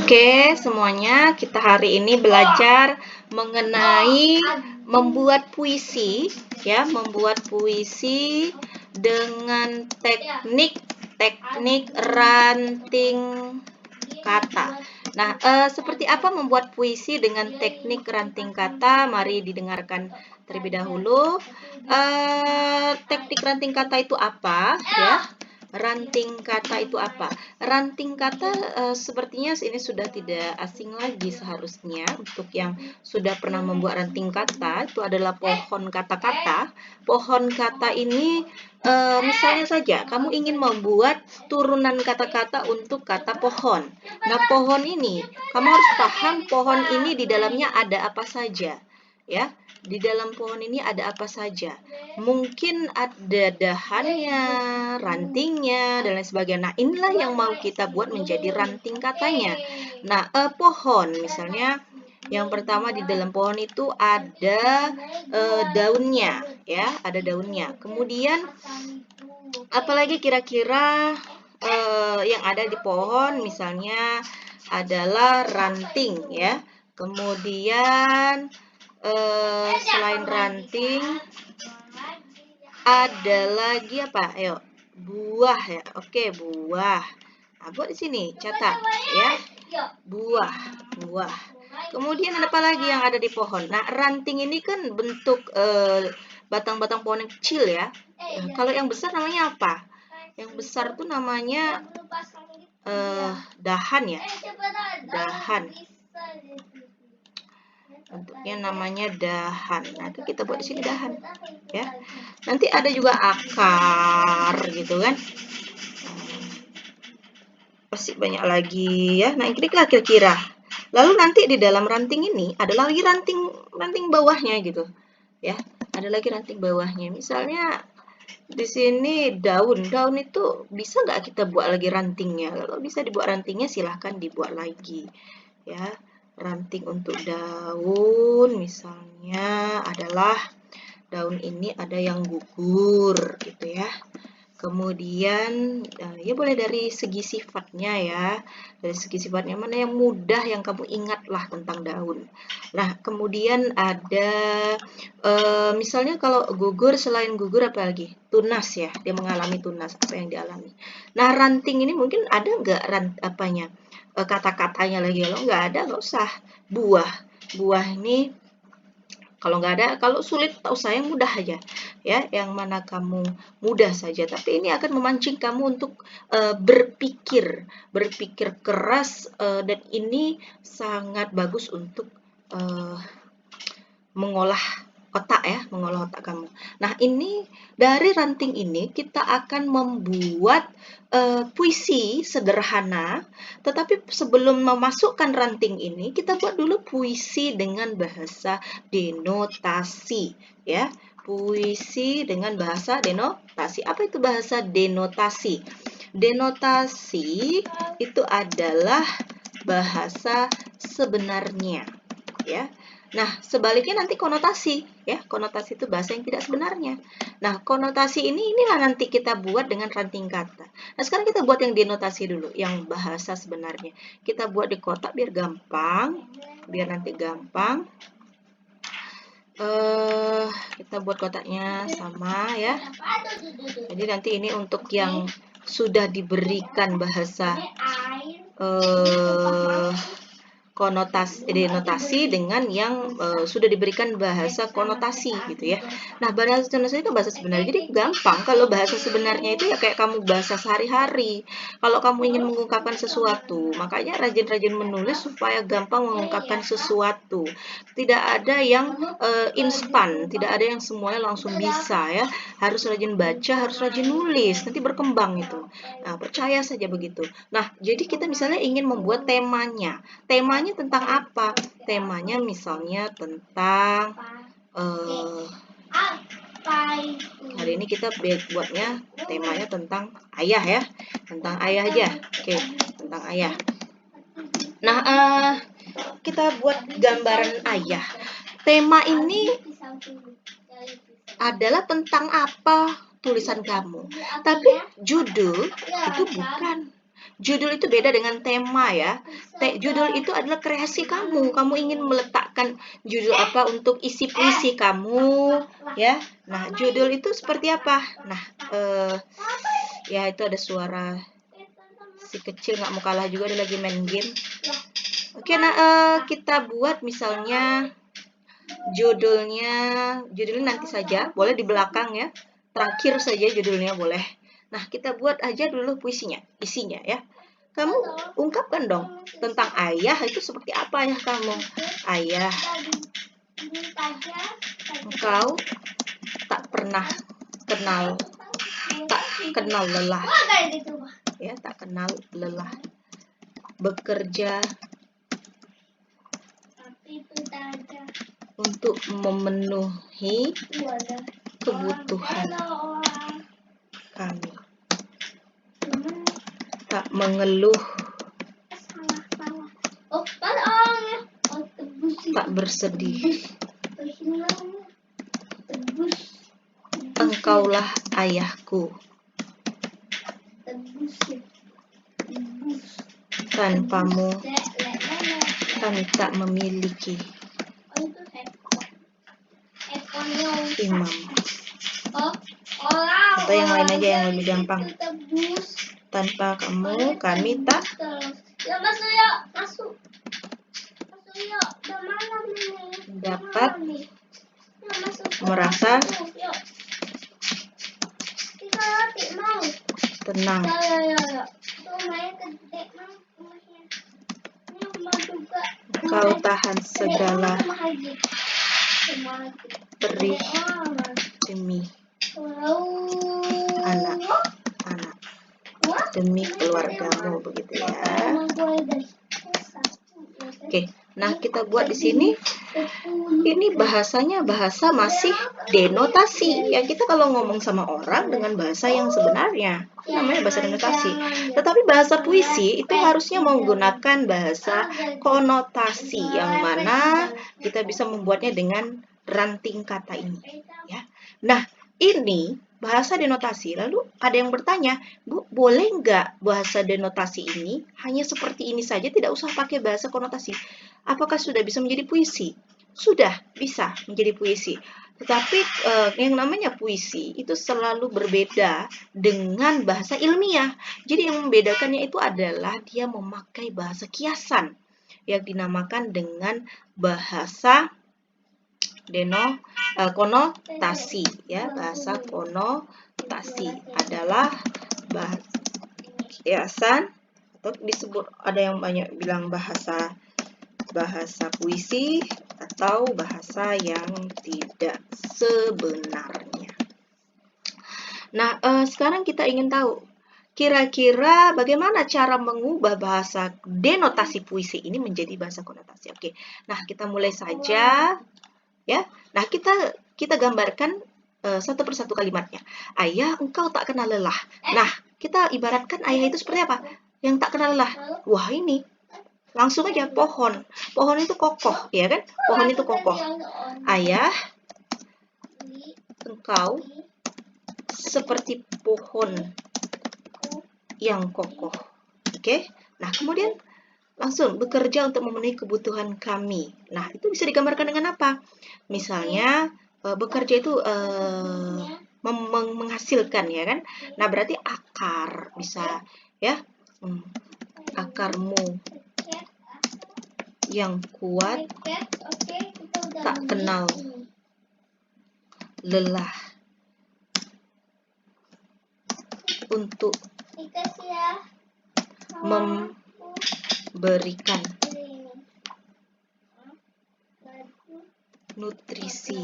Oke, semuanya, kita hari ini belajar mengenai membuat puisi, ya, membuat puisi dengan teknik ranting kata. Nah, seperti apa membuat puisi dengan teknik ranting kata? Mari didengarkan terlebih dahulu. Teknik ranting kata itu apa, ya? Ranting kata itu apa? Ranting kata sepertinya ini sudah tidak asing lagi seharusnya untuk yang sudah pernah membuat ranting kata. Itu adalah pohon kata-kata. Pohon kata ini misalnya saja kamu ingin membuat turunan kata-kata untuk kata pohon. Nah, pohon ini kamu harus paham pohon ini di dalamnya ada apa saja, ya. Di dalam pohon ini ada apa saja? Mungkin ada dahannya, rantingnya, dan lain sebagainya. Nah, inilah yang mau kita buat menjadi ranting katanya. Nah, pohon misalnya, yang pertama di dalam pohon itu ada daunnya, ya, ada daunnya. Kemudian, apalagi kira-kira yang ada di pohon, misalnya adalah ranting, ya. Kemudian selain ranting ada lagi apa? Ayo, buah ya. Oke, buah. Nah, buat di sini catat ya. Buah. Kemudian apa lagi yang ada di pohon? Nah, ranting ini kan bentuk batang-batang pohon yang kecil ya. Kalau yang besar namanya apa? Yang besar tuh namanya dahan ya. Dahan. Bentuknya namanya dahan. Nah, itu kita buat di sini dahan, ya. Nanti ada juga akar, gitu kan? Pasti banyak lagi ya. Nah, ini lah kira-kira. Lalu nanti di dalam ranting ini ada lagi ranting bawahnya gitu, ya. Ada lagi ranting bawahnya. Misalnya di sini daun itu bisa nggak kita buat lagi rantingnya? Kalau bisa dibuat rantingnya, silahkan dibuat lagi, ya. Ranting untuk daun misalnya adalah daun ini ada yang gugur gitu ya. Kemudian ya boleh dari segi sifatnya ya. Dari segi sifatnya mana yang mudah yang kamu ingatlah tentang daun. Nah, kemudian ada misalnya kalau gugur, selain gugur apa lagi? Tunas ya, dia mengalami tunas, apa yang dialami. Nah, ranting ini mungkin ada nggak kata-katanya lagi? Kalau nggak ada, nggak usah. Buah ini kalau nggak ada, kalau sulit tak usah, yang mudah aja ya, yang mana kamu mudah saja. Tapi ini akan memancing kamu untuk berpikir keras, dan ini sangat bagus untuk mengolah otak kamu. Nah, ini dari ranting ini kita akan membuat puisi sederhana, tetapi sebelum memasukkan ranting ini, kita buat dulu puisi dengan bahasa denotasi, ya. Puisi dengan bahasa denotasi. Apa itu bahasa denotasi? Denotasi itu adalah bahasa sebenarnya, ya. Nah, sebaliknya nanti konotasi, ya. Konotasi itu bahasa yang tidak sebenarnya. Nah, konotasi inilah nanti kita buat dengan ranting kata. Nah, sekarang kita buat yang denotasi dulu, yang bahasa sebenarnya. Kita buat di kotak biar gampang, biar nanti gampang. Kita buat kotaknya sama ya. Jadi nanti ini untuk yang sudah diberikan bahasa denotasi dengan yang sudah diberikan bahasa konotasi gitu ya. Nah, bahasa denotasi itu bahasa sebenarnya. Jadi gampang. Kalau bahasa sebenarnya itu ya kayak kamu bahasa sehari-hari. Kalau kamu ingin mengungkapkan sesuatu, makanya rajin-rajin menulis supaya gampang mengungkapkan sesuatu. Tidak ada yang instan, tidak ada yang semuanya langsung bisa ya. Harus rajin baca, harus rajin nulis, nanti berkembang itu. Nah, percaya saja begitu. Nah, jadi kita misalnya ingin membuat temanya. Temanya tentang apa? Temanya misalnya tentang hari ini kita buatnya temanya tentang ayah ya. Tentang ayah aja. Oke, tentang ayah. Nah, kita buat gambaran ayah. Tema ini adalah tentang apa tulisan kamu. Tapi judul itu Judul itu beda dengan tema ya. Judul itu adalah kreasi kamu. Kamu ingin meletakkan judul apa untuk isi puisi kamu, ya. Nah, judul itu seperti apa? Nah, ya itu ada suara si kecil nggak mau kalah juga, dia lagi main game. Oke, nah kita buat misalnya judulnya nanti saja, boleh di belakang ya. Terakhir saja judulnya boleh. Nah, kita buat aja dulu puisinya, isinya ya. Kamu ungkapkan dong tentang ayah itu seperti apa ayah kamu. Ayah, engkau tak pernah kenal lelah. Ya, tak kenal lelah. Bekerja untuk memenuhi kebutuhan kami. Tak mengeluh, tak bersedih. Engkaulah ayahku. Tanpamu kami tak memiliki imam. Atau yang lain aja yang lebih gampang. Tanpa kamu kami tak dapat merasa tenang. Kau tahan segala perih demi anak-anak, demi keluargamu, begitu ya. Oke, nah kita buat di sini. Ini bahasanya bahasa masih denotasi. Ya, kita kalau ngomong sama orang dengan bahasa yang sebenarnya, namanya bahasa denotasi. Tetapi bahasa puisi itu harusnya menggunakan bahasa konotasi, yang mana kita bisa membuatnya dengan ranting kata ini. Ya. Nah, ini bahasa denotasi. Lalu ada yang bertanya, Bu, boleh nggak bahasa denotasi ini hanya seperti ini saja, tidak usah pakai bahasa konotasi? Apakah sudah bisa menjadi puisi? Sudah bisa menjadi puisi. Tetapi yang namanya puisi itu selalu berbeda dengan bahasa ilmiah. Jadi yang membedakannya itu adalah dia memakai bahasa kiasan yang dinamakan dengan bahasa konotasi, ya. Bahasa konotasi adalah bahasa kiasan, atau disebut, ada yang banyak bilang bahasa puisi atau bahasa yang tidak sebenarnya. Nah, sekarang kita ingin tahu kira-kira bagaimana cara mengubah bahasa denotasi puisi ini menjadi bahasa konotasi. Oke. Nah, kita mulai saja ya. Nah, kita gambarkan satu persatu kalimatnya. Ayah, engkau tak kenal lelah. Nah, kita ibaratkan ayah itu seperti apa? Yang tak kenal lelah. Wah, ini langsung aja pohon. Pohon itu kokoh, ya kan? Pohon itu kokoh. Ayah, engkau seperti pohon yang kokoh. Oke? Nah, kemudian langsung bekerja untuk memenuhi kebutuhan kami. Nah, itu bisa digambarkan dengan apa? Misalnya, bekerja itu menghasilkan, ya kan? Nah, berarti akar bisa, ya. Akarmu yang kuat, tak kenal lelah, untuk memberikan nutrisi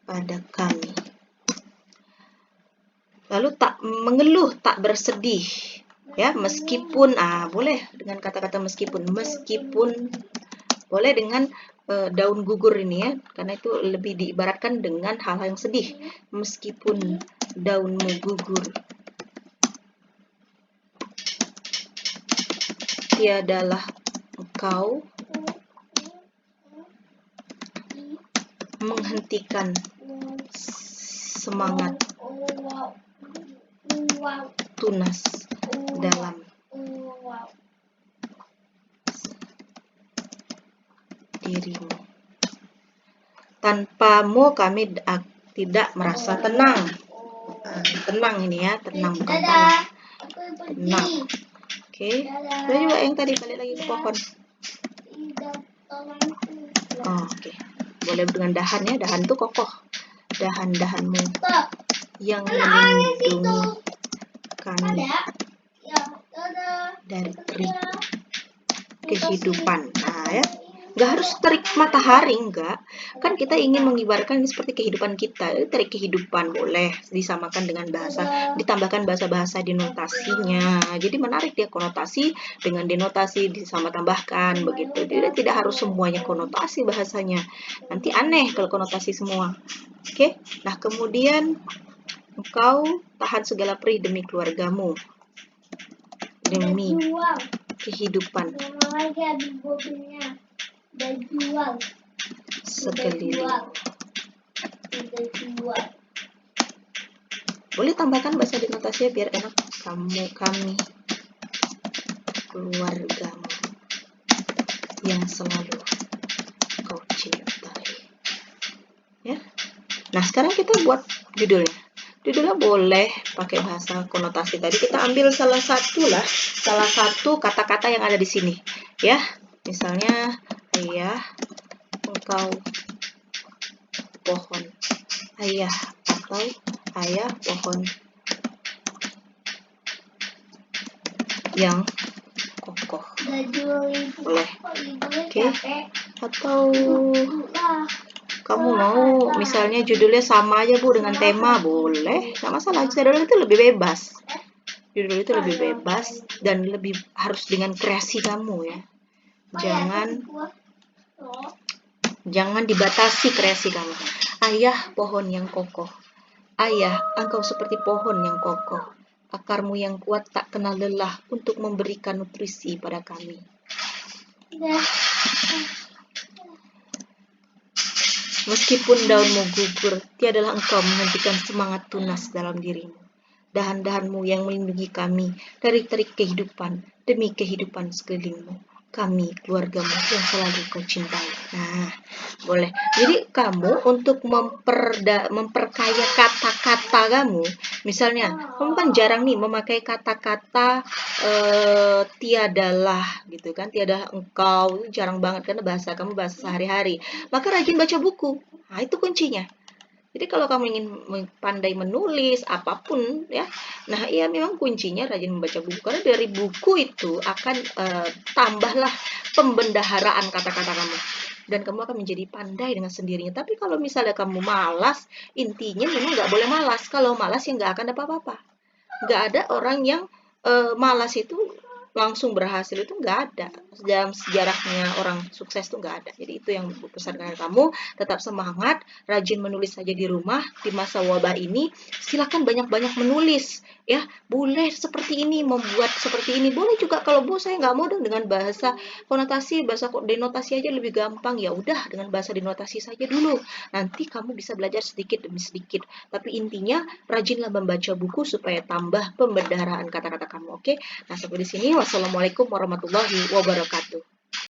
pada kami. Lalu tak mengeluh, tak bersedih. Ya, meskipun, boleh dengan kata-kata meskipun boleh dengan daun gugur ini ya, karena itu lebih diibaratkan dengan hal-hal yang sedih. Meskipun daunmu gugur, tiadalah engkau menghentikan semangat tunas dalam dirimu. Tanpamu kami tidak merasa tenang. Tenang ini ya, tenang bukan tenang. Tenang. Oke. Coba juga yang tadi balik lagi ke pohon. Oh, oke. Boleh dengan dahan ya, dahan tuh kokoh. Dahan-dahanmu yang melindungi kami dari terik kehidupan. Nah ya, nggak harus terik matahari, enggak. Kan kita ingin mengibarkan seperti kehidupan kita. Terik kehidupan boleh disamakan dengan bahasa, ditambahkan bahasa-bahasa denotasinya. Jadi menarik dia, konotasi dengan denotasi disama tambahkan begitu. Jadi tidak harus semuanya konotasi bahasanya. Nanti aneh kalau konotasi semua. Oke. Nah, kemudian engkau tahan segala perih demi keluargamu. Demi kehidupan sekeliling. Boleh tambahkan bahasa denotasinya biar enak. Kami, keluargamu yang selalu kau cintai. Ya. Nah, sekarang kita buat judulnya. Judulnya boleh pakai bahasa konotasi tadi. Kita ambil salah satu kata-kata yang ada di sini. Ya, misalnya ayah, engkau, pohon. Ayah atau ayah, pohon yang kokoh. Boleh. Oke. Atau kamu mau misalnya judulnya sama aja Bu dengan tema, boleh, nggak masalah. Judul itu lebih bebas. Judul itu lebih bebas dan lebih harus dengan kreasi kamu ya. Jangan dibatasi kreasi kamu. Ayah, pohon yang kokoh. Ayah, engkau seperti pohon yang kokoh. Akarmu yang kuat tak kenal lelah untuk memberikan nutrisi pada kami. Meskipun daunmu gugur, tiadalah engkau menghentikan semangat tunas dalam dirimu. Dahan-dahanmu yang melindungi kami dari terik kehidupan demi kehidupan sekelilingmu. Kami, keluargamu yang selalu kau cintai. Nah, boleh. Jadi kamu untuk memperkaya kata-kata kamu, misalnya kamu kan jarang nih memakai kata-kata tiadalah gitu kan, tiada engkau, jarang banget karena bahasa kamu bahasa sehari-hari. Maka rajin baca buku. Nah, itu kuncinya. Jadi kalau kamu ingin pandai menulis apapun ya, nah iya memang kuncinya rajin membaca buku karena dari buku itu akan tambahlah pembendaharaan kata-kata kamu dan kamu akan menjadi pandai dengan sendirinya. Tapi kalau misalnya kamu malas, intinya memang nggak boleh malas. Kalau malas ya nggak akan dapat apa-apa. Nggak ada orang yang malas itu langsung berhasil, itu nggak ada. Dalam sejarahnya orang sukses itu nggak ada. Jadi itu yang pesan dari kamu, tetap semangat, rajin menulis saja di rumah di masa wabah ini. Silakan banyak-banyak menulis ya, boleh seperti ini, membuat seperti ini, boleh juga. Kalau Bu saya nggak mau dengan bahasa konotasi, bahasa denotasi aja lebih gampang, ya udah dengan bahasa denotasi saja dulu. Nanti kamu bisa belajar sedikit demi sedikit. Tapi intinya rajinlah membaca buku supaya tambah pembendaharaan kata-kata kamu. Oke? Nah, sampai di sini. Wassalamualaikum warahmatullahi wabarakatuh.